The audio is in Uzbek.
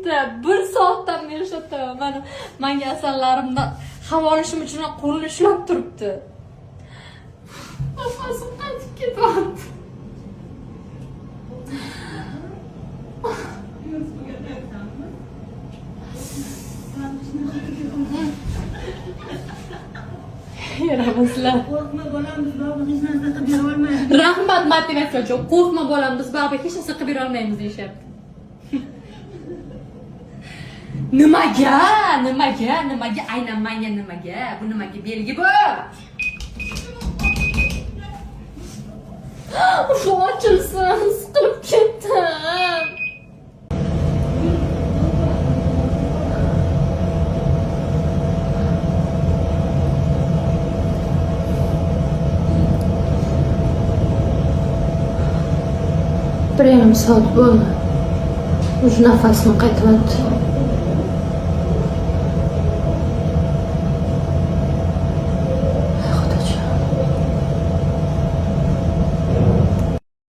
ketdi. 1 soatdan beri ishlataman. Menga asallarimdan havo olishim uchun qo'lni ushlab turibdi. Nafasim qatib ketyapti. Yaramazlar. Qo'rqma bolam, biz baribir hech narsa qilib bera olmaymiz. Rahmat motivatsiya. Qo'rqma bolam, biz baribir hech narsa qilib bera olmaymiz deyishyapti. Nimaga? Aynan menga nimaga? Bu nimaga belgi bu? Shu ochilsin, siqilib ketdim. Bir yarim soat bo'ldi. O'sha nafasim qaytyapti.